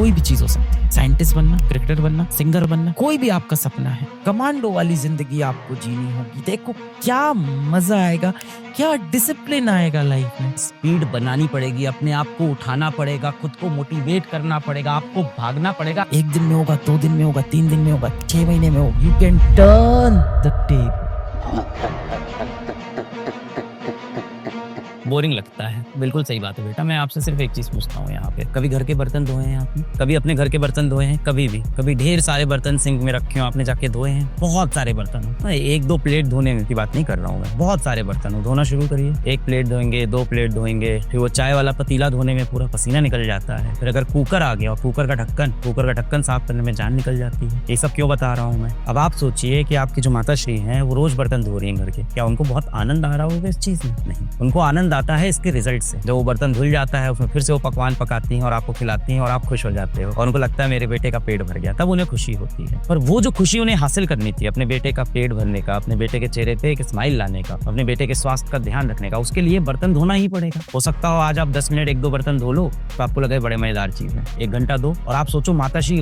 कोई भी चीज हो सकती है, साइंटिस्ट बनना, क्रिकेटर बनना, सिंगर बनना, कोई भी आपका सपना है। कमांडो वाली जिंदगी आपको जीनी होगी। देखो क्या मजा आएगा, क्या डिसिप्लिन आएगा लाइफ में। स्पीड बनानी पड़ेगी, अपने आप को उठाना पड़ेगा, खुद को मोटिवेट करना पड़ेगा, आपको भागना पड़ेगा। 1 दिन में होगा, 2 दिन में होगा, 3 दिन में होगा, 6 महीने में होगा। You can turn the table. Boring लगता है, बिल्कुल सही बात है बेटा। मैं आपसे सिर्फ एक चीज पूछता हूँ यहाँ पे, कभी घर के बर्तन धोए हैं आपने? कभी अपने घर के बर्तन धोए हैं? कभी भी? कभी ढेर सारे बर्तन सिंक में रखे हो आपने जाके धोए हैं? बहुत सारे बर्तन हो, मैं 1-2 प्लेट धोने की बात नहीं कर रहा हूँ मैं, बहुत सारे बर्तन हो। धोना शुरू करिए, 1 प्लेट धोएंगे, 2 प्लेट धोएंगे, फिर वो चाय वाला पतीला धोने में पूरा पसीना निकल जाता है। फिर अगर कुकर आ गया और कुकर का ढक्कन साफ करने में जान निकल जाती है। ये सब क्यों बता रहा हूँ मैं? अब आप सोचिए कि आपकी जो माताश्री हैं वो रोज बर्तन धो रही हैं घर के, क्या उनको बहुत आनंद आ रहा होगा इस चीज में? नहीं, उनको आनंद आता है इसके रिजल्ट से। जब वो बर्तन धुल जाता है उसमें फिर से वो पकवान पकाती हैं और आपको खिलाती हैं और आप खुश हो जाते हो और उनको लगता है मेरे बेटे का पेट भर गया, तब उन्हें खुशी होती है। पर वो जो खुशी उन्हें हासिल करनी थी, अपने बेटे का पेट भरने का, अपने बेटे के चेहरे पे एक स्माइल लाने का, अपने बेटे के स्वास्थ्य का ध्यान रखने का, उसके लिए बर्तन धोना ही पड़ेगा। हो सकता हो आज आप 10 मिनट 1-2 बर्तन धो लो तो आपको लगे बड़े मजेदार चीज है। 1 घंटा दो और आप सोचो माताश्री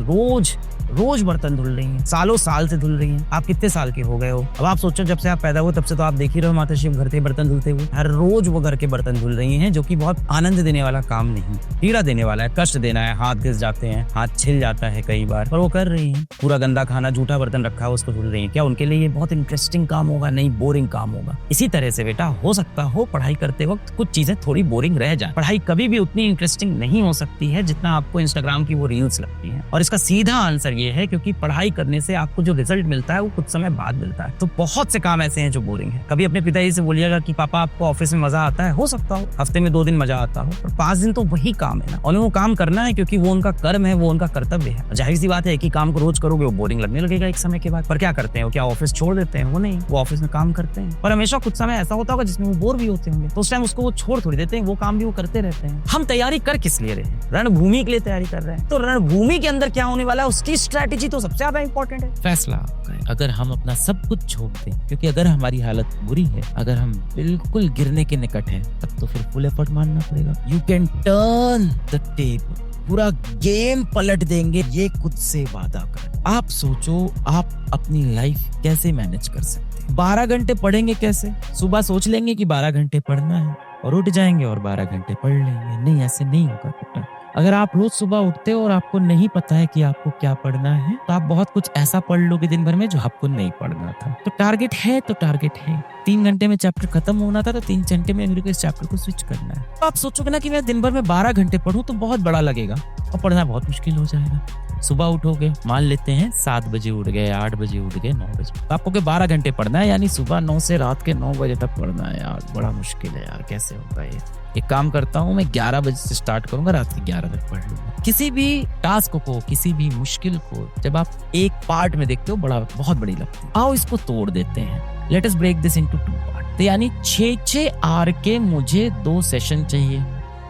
रोज बर्तन धुल रही हैं, सालों साल से धुल रही हैं। आप कितने साल के हो गए हो? अब आप सोचो जब से आप पैदा हुए तब से तो आप देख ही रहे हो माताश्री घर के बर्तन धुलते हुए। हर रोज वो घर के बर्तन धुल रही हैं, जो कि बहुत आनंद देने वाला काम नहीं, पीड़ा देने वाला है, कष्ट देना है। हाथ घिस जाते हैं, हाथ छिल जाता है कई बार, पर वो कर रही हैं। पूरा गंदा खाना, झूठा बर्तन रखा है उसको धुल रही हैं। क्या उनके लिए ये बहुत इंटरेस्टिंग काम होगा? नहीं, बोरिंग काम होगा। इसी तरह से बेटा हो सकता हो पढ़ाई करते वक्त कुछ चीजें थोड़ी बोरिंग रह जाए। पढ़ाई कभी भी उतनी इंटरेस्टिंग नहीं हो सकती है जितना आपको इंस्टाग्राम की वो रील्स लगती हैं। और इसका सीधा आंसर ये है क्योंकि पढ़ाई करने से आपको जो रिजल्ट मिलता है वो कुछ समय बाद मिलता है। तो बहुत से काम ऐसे हैं जो बोरिंग है। कभी अपने पिताजी से बोलिएगा कि पापा आपको ऑफिस में मजा आता है? हो सकता हो हफ्ते में 2 दिन मजा आता हो, पर 5 दिन तो वही काम है ना, और वो काम करना है क्योंकि वो उनका कर्म है, वो उनका कर्तव्य है। जाहिर सी बात है कि काम को रोज करोगे वो बोरिंग लगने लगेगा एक समय के बाद। पर क्या करते हैं, क्या ऑफिस छोड़ देते हैं? वो नहीं, वो ऑफिस में काम करते हैं। पर हमेशा कुछ समय ऐसा होता होगा जिसमें वो बोर भी होते होंगे, तो उस टाइम उसको वो छोड़ थोड़ी देते हैं, वो काम भी वो करते रहते हैं। हम तैयारी कर किस लिए रहे हैं? रणभूमि के लिए तैयारी कर रहे हैं। तो रणभूमि के अंदर क्या होने वाला है उसकी स्ट्रैटेजी तो सबसे ज्यादा इंपॉर्टेंट है। फैसला आपका है। अगर हम अपना सब कुछ छोड़ दें, क्योंकि अगर हमारी हालत बुरी है, अगर हम बिल्कुल गिरने के निकट हैं, तब तो फिर फुल एफर्ट मारना पड़ेगा। You can turn the table, पूरा गेम पलट देंगे, ये खुद से वादा कर। आप सोचो आप अपनी लाइफ कैसे मैनेज कर सकते हैं। 12 घंटे पढ़ेंगे कैसे? सुबह सोच लेंगे कि 12 घंटे पढ़ना है और उठ जाएंगे और 12 घंटे पढ़ लेंगे। नहीं, ऐसे नहीं होगा बेटा। अगर आप रोज सुबह उठते हो और आपको नहीं पता है कि आपको क्या पढ़ना है, तो आप बहुत कुछ ऐसा पढ़ लोगे दिन भर में जो आपको नहीं पढ़ना था। तो टारगेट है तो टारगेट है। 3 घंटे में चैप्टर खत्म होना था तो 3 घंटे में मेरे को इस चैप्टर को स्विच करना है। तो आप सोचोगे ना कि मैं दिन भर में 12 घंटे पढ़ूं तो बहुत बड़ा लगेगा और पढ़ना बहुत मुश्किल हो जाएगा। सुबह उठोगे, मान लेते हैं 7 बजे उठ गए, 8 बजे उठ गए, 9 बजे, तो आपको 12 घंटे पढ़ना है, यानी सुबह 9 से रात के 9 बजे तक पढ़ना है। यार बड़ा मुश्किल है यार, कैसे होगा ये? एक काम करता हूँ, मैं 11 बजे से स्टार्ट करूंगा, रात के 11 तक पढ़ लूंगा। किसी भी टास्क को, किसी भी मुश्किल को जब आप एक पार्ट में देखते हो बहुत बड़ी लगती है। आओ इसको तोड़ देते हैं। Let us break this into 2 part. तो यानी 6 आवर के मुझे 2 सेशन चाहिए।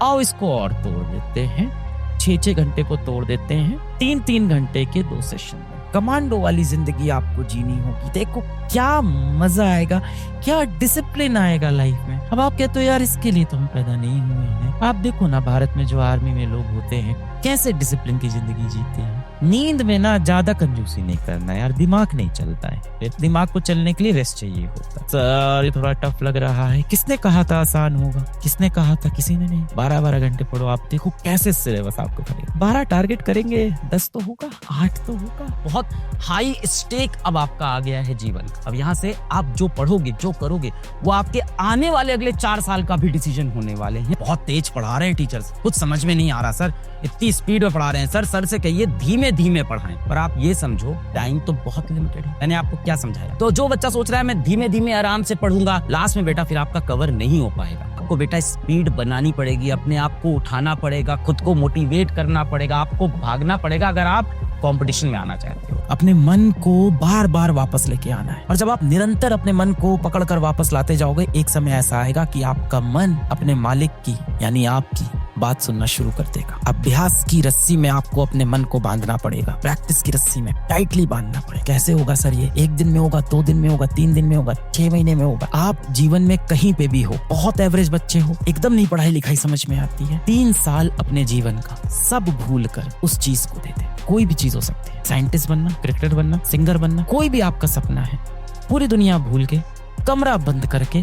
आओ इसको और तोड़ देते हैं, 6 घंटे को तोड़ देते हैं 3 घंटे के 2 सेशन में। कमांडो वाली जिंदगी आपको जीनी होगी। देखो क्या मजा आएगा, क्या डिसिप्लिन आएगा लाइफ में। अब आप कहते हो यार इसके लिए तो हम पैदा नहीं हुए हैं। आप देखो ना भारत में जो आर्मी में लोग होते हैं कैसे डिसिप्लिन की जिंदगी जीते हैं। नींद में ना ज्यादा कंजूसी नहीं करना यार, दिमाग नहीं चलता है। दिमाग को चलने के लिए रेस्ट चाहिए होता है। सर ये थोड़ा टफ लग रहा है। किसने कहा था आसान होगा? किसने कहा था? किसी ने नहीं। 12 घंटे पढ़ो, आप देखो कैसे सिलेबस आपको करेगा। 12 टारगेट करेंगे, 10 तो होगा, 8 तो होगा। बहुत हाई स्टेक अब आपका आ गया है जीवन का। अब यहाँ से आप जो पढ़ोगे, जो करोगे, वो आपके आने वाले अगले 4 साल का भी डिसीजन होने वाले हैं। बहुत तेज पढ़ा रहे हैं टीचर्स, कुछ समझ में नहीं आ रहा सर, इतनी स्पीड में पढ़ा रहे हैं सर से कहिए धीमे धीमे पढ़ाएं। पर आप ये समझो टाइम तो बहुत लिमिटेड है। मैंने आपको क्या समझाया? तो जो बच्चा सोच रहा है मैं धीमे धीमे आराम से पढ़ूंगा, लास्ट में बेटा फिर आपका कवर नहीं हो पाएगा। आपको बेटा स्पीड बनानी पड़ेगी, अपने आप को उठाना पड़ेगा, खुद को मोटिवेट करना पड़ेगा, आपको भागना पड़ेगा अगर आप कंपटीशन में आना चाहते हो। अपने मन को बार बार वापस लेके आना है, और जब आप निरंतर अपने मन को पकड़कर वापस लाते जाओगे, एक समय ऐसा आएगा कि आपका मन अपने मालिक की यानी आपकी बात सुनना शुरू कर देगा। अभ्यास की रस्सी में आपको अपने मन को बांधना पड़ेगा, प्रैक्टिस की रस्सी में टाइटली बांधना पड़ेगा। कैसे होगा सर ये? 1 दिन में होगा, 2 दिन में होगा, 3 दिन में होगा, 6 महीने में होगा। आप जीवन में कहीं पे भी हो, बहुत एवरेज बच्चे हो, एकदम नहीं पढ़ाई लिखाई समझ में आती है, 3 साल अपने जीवन का सब भूल कर उस चीज को दे दे। कोई भी चीज हो सकती है, साइंटिस्ट बनना, क्रिकेटर बनना, सिंगर बनना, कोई भी आपका सपना है, पूरी दुनिया भूल के कमरा बंद करके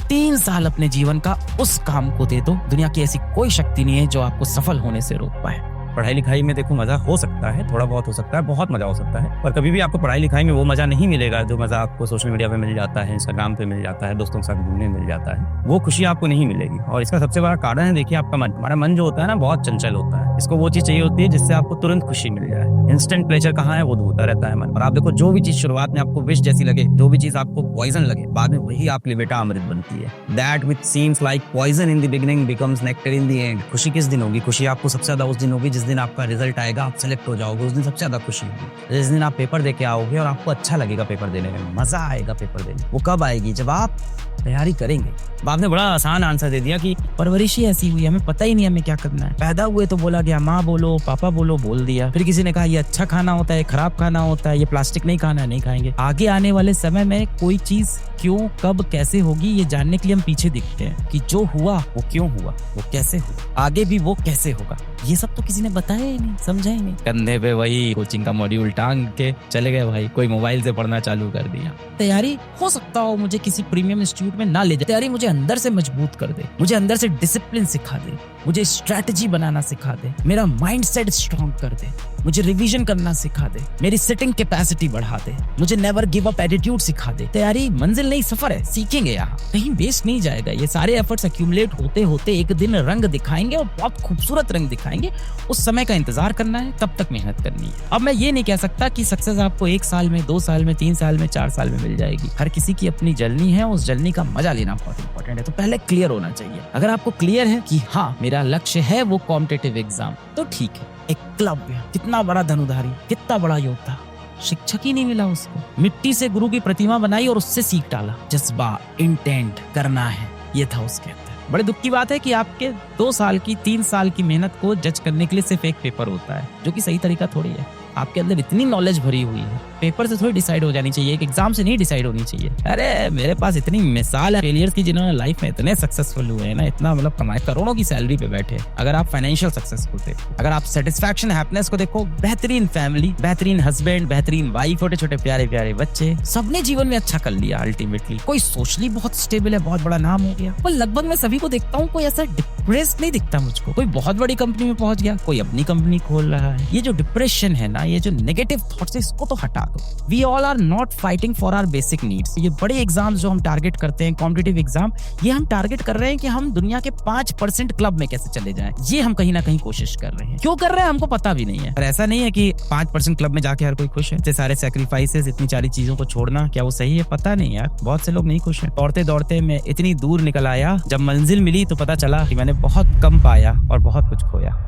3 साल अपने जीवन का उस काम को दे दो। दुनिया की ऐसी कोई शक्ति नहीं है जो आपको सफल होने से रोक पाए। पढ़ाई लिखाई में देखो मजा हो सकता है, थोड़ा बहुत हो सकता है, बहुत मजा हो सकता है, पर कभी भी आपको पढ़ाई लिखाई में वो मजा नहीं मिलेगा जो मजा आपको सोशल मीडिया पे मिल जाता है, इंस्टाग्राम पे मिल जाता है, दोस्तों के साथ घूमने मिल जाता है। वो खुशी आपको नहीं मिलेगी और इसका सबसे बड़ा कारण है देखिए आपका मन। हमारा मन जो होता है ना बहुत चंचल होता है, इसको वो चीज चाहिए होती है जिससे आपको तुरंत खुशी मिल जाए। इंस्टेंट प्लेजर कहाँ है, वो ढूंढता रहता है मन। और आप देखो जो भी चीज शुरुआत में आपको विष जैसी लगे, जो भी चीज आपको पॉइजन लगे, बाद में वही आपके लिए बेटा अमृत बनती है। That which seems like poison in the beginning becomes nectar in the end. खुशी किस दिन होगी? खुशी आपको सबसे ज्यादा उस दिन होगी जिस दिन आपका रिजल्ट आएगा, आप सेलेक्ट हो जाओगे, उस दिन सबसे ज्यादा खुशी होगी। जिस दिन आप पेपर दे के आओगे और आपको अच्छा लगेगा पेपर देने में, मजा आएगा पेपर देने। वो कब आएगी? जब आप तैयारी करेंगे। आपने बड़ा आसान आंसर दे दिया कि परवरिश ही ऐसी हुई, हमें पता ही नहीं हमें क्या करना है। पैदा हुए तो बोला गया माँ बोलो, पापा बोलो, बोल दिया। फिर किसी ने कहा ये अच्छा खाना होता है, खराब खाना होता है, ये प्लास्टिक नहीं खाना है, नहीं खाएंगे। आगे आने वाले समय में कोई चीज क्यों, कब, कैसे होगी ये जानने के लिए हम पीछे दिखते हैं कि जो हुआ वो क्यों हुआ, वो कैसे हुआ, आगे भी वो कैसे होगा। ये सब तो किसी ने बताया ही नहीं, समझा ही नहीं। कंधे पे वही कोचिंग का मॉड्यूल टांग के चले गए भाई, कोई मोबाइल से पढ़ना चालू कर दिया। तैयारी हो सकता हो मुझे किसी प्रीमियम इंस्टीट्यूट में ना ले जाए, तैयारी मुझे अंदर से मजबूत कर दे, मुझे अंदर से डिसिप्लिन सिखा दे, मुझे स्ट्रैटेजी बनाना सिखा दे, मेरा माइंडसेट स्ट्रांग कर दे, मुझे रिवीजन करना सिखा दे, मेरी सिटिंग कैपेसिटी बढ़ा दे, मुझे नेवर गिव अप एटीट्यूड सिखा दे। तैयारी मंजिल नहीं सफर है, सीखेंगे यहाँ, कहीं वेस्ट नहीं जाएगा। ये सारे एफर्ट्स एक्यूमुलेट होते होते एक दिन रंग दिखाएंगे और बहुत खूबसूरत रंग दिखाएंगे। उस समय का इंतजार करना है, तब तक मेहनत करनी है। अब मैं ये नहीं कह सकता कि सक्सेस आपको 1 साल में, 2 साल में, 3 साल में, 4 साल में मिल जाएगी। हर किसी की अपनी जर्नी है, उस जर्नी का मजा लेना बहुत इंपॉर्टेंट है। तो पहले क्लियर होना चाहिए। अगर आपको क्लियर है कि हाँ मेरा लक्ष्य है वो कॉम्पिटिटिव एग्जाम, तो ठीक है। एक क्लब में कितना बड़ा धनुधारी, कितना बड़ा योद्धा, शिक्षक ही नहीं मिला उसको, मिट्टी से गुरु की प्रतिमा बनाई और उससे सीख डाला। जज्बा, इंटेंट करना है, ये था उसके अंदर। बड़े दुख की बात है कि आपके 2 साल की, 3 साल की मेहनत को जज करने के लिए सिर्फ एक पेपर होता है, जो कि सही तरीका थोड़ी है। आपके अंदर इतनी नॉलेज भरी हुई है, पेपर से थोड़ी डिसाइड हो जानी चाहिए, एक एग्जाम से नहीं डिसाइड होनी चाहिए। अरे मेरे पास इतनी मिसाल है फेलियर्स की जिन्होंने लाइफ में इतने सक्सेसफुल हुए हैं ना, इतना मतलब कमाए, करोड़ों की सैलरी पे बैठे। अगर आप फाइनेंशियल सक्सेस को देखो, अगर आप सेटिस्फैक्शन, हैप्पीनेस को देखो, बेहतरीन फैमिली, बेहतरीन हस्बैंड, बेहतरीन वाइफ, छोटे छोटे प्यारे प्यारे बच्चे, सबने जीवन में अच्छा कर लिया अल्टीमेटली। कोई सोशली बहुत स्टेबल है, बहुत बड़ा नाम हो गया, पर लगभग मैं सभी को देखता हूँ कोई ऐसा डिप्रेस्ड नहीं दिखता मुझको। कोई बहुत बड़ी कंपनी में पहुंच गया, कोई अपनी कंपनी खोल रहा है। ये जो डिप्रेशन है ना, ये जो नेगेटिव थॉट्स है, इसको तो हटा दो। We all are not fighting for our basic needs. ये बड़े एग्जाम्स जो हम टारगेट करते हैं, कॉम्पिटिटिव एग्जाम, ये हम टारगेट कर रहे हैं कि हम दुनिया के 5% क्लब में कैसे चले जाएं। ये हम कहीं ना कहीं कोशिश कर रहे हैं। क्यों कर रहे हैं हमको पता भी नहीं है। पर ऐसा नहीं है कि 5% क्लब में जाके हर कोई खुश है। इतने सारे सैक्रिफाइसेस, इतनी सारी चीजों को छोड़ना, क्या वो सही है? पता नहीं यार, बहुत से लोग नहीं खुश हैं। दौड़ते दौड़ते मैं इतनी दूर निकल आया, जब मंजिल मिली तो पता चला कि मैंने बहुत कम पाया और बहुत कुछ खोया।